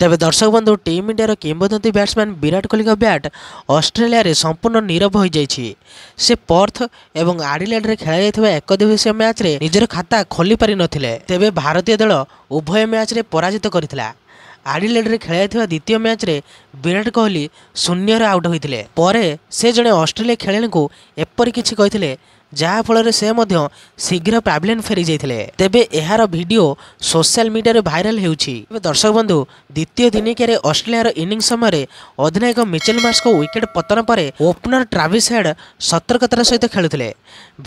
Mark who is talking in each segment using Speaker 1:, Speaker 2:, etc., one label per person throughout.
Speaker 1: तेबे दर्शक बंधु टीम इंडिया किंवदंती बैट्समैन विराट कोहली का बैट ऑस्ट्रेलिया रे संपूर्ण नीरव हो जाइछि। से पर्थ एवं एडिलेड रे खेला जायथिबा एक दिवसीय मैच रे निजर खाता खोली पारि नथिले। तेबे भारतीय दल उभय मैच रे पराजित करथिला। एडिलेड रे खेला जायथिबा द्वितीय मैच रे विराट कोहली शून्य रे आउट होइथिले। परे से जणे ऑस्ट्रेलिया खेलाणी को एपरि किछि कहिथिले जहा फल से मध्य शीघ्र पैविलियन फेरी जाइथिले। तेबे एहार वीडियो सोशल मीडिया रे भाइराल हेउछि। दर्शक बंधु द्वितीय दिनिकिया ऑस्ट्रेलिया इनिंग समय अधिनायक मिचेल मार्श को विकेट पतन पर ओपनर ट्राविस हेड सतर्कतार सहित खेलुथिले।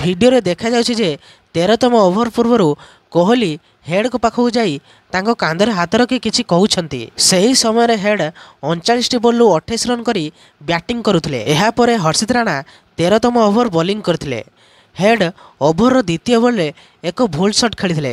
Speaker 1: वीडियो रे देखा जाउछि जे 13तम ओभर पूर्व कोहली हेड को पाखु जाई तांको कांधरे हाथ रखी किछि कहउछंती। सही समय हेड 39 बॉल 28 रन करी बैटिंग करुथिले। एहा परे हर्षित राणा 13तम ओभर बॉलिंग करथिले। हेड ओभर द्वितीय बॉल एक भूल शॉट खेली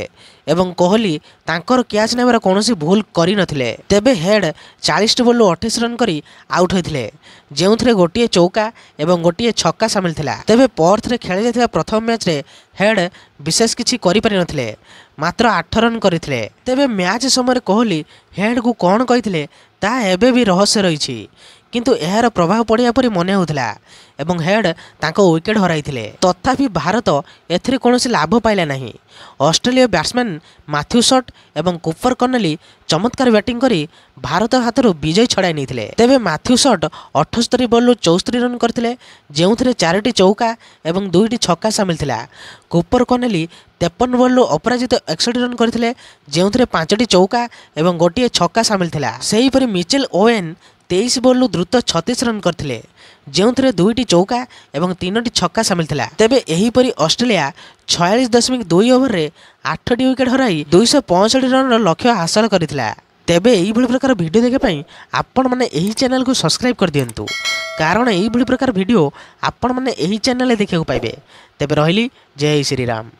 Speaker 1: एवं कोहली तांकर कैच नेबार कौनसी भूल करि नथिले। तेबे हेड 40 बॉल 28 रन करी आउट होइथिले, जेउथरे गोटिए चौका एवं गोटिए छक्का शामिल थिला। तेबे पर्थ रे खेला जायथिबा प्रथम मैच रे हेड विशेष किछि करि पारि नथिले, मात्र 8 रन करिथिले। तेबे मैच समय कोहली हेड को कौन कहिथिले ता एबे भी रहस्य रहिछि, किंतु एहार प्रभाव पड़िया परि मने होउथिला एवं हेड तांको विकेट हराइथिले। तथापि भारत एथिरे कोनोसी लाभ पाइला नहीं। ऑस्ट्रेलिया बैट्समैन मैथ्यू शॉट एवं कूपर कर्नेली चमत्कार बैटिंग करी भारत हाथरू विजय छड़ाई नैथिले। तेबे मैथ्यू शॉट 78 बॉल 64 रन करथिले, जेउथरे 4टी चौका एवं 2टी छक्का शामिल थिला। कूपर कर्नेली 53 बॉल अपराजित 61 रन करथिले, जेउथरे 5टी चौका एवं गोटिए छक्का शामिल थिला। सेही परि मिचेल ओवेन 23 बॉल द्रुत 36 रन करथिले, जेउथरे 2टी चौका एवं 3टी छक्का शामिल थिला। तेबे एही परि ऑस्ट्रेलिया 46.2 ओवर रे 8टी विकेट हराई 265 रन लक्ष्य हासिल करथिला। तेबे एही भली प्रकार वीडियो देखै पई आपण माने एही चैनल को सब्सक्राइब कर दियंतु, कारण एही भली प्रकार वीडियो आपण माने एही चैनल देखै को पाइबे। तेबे रहिली जय श्री राम।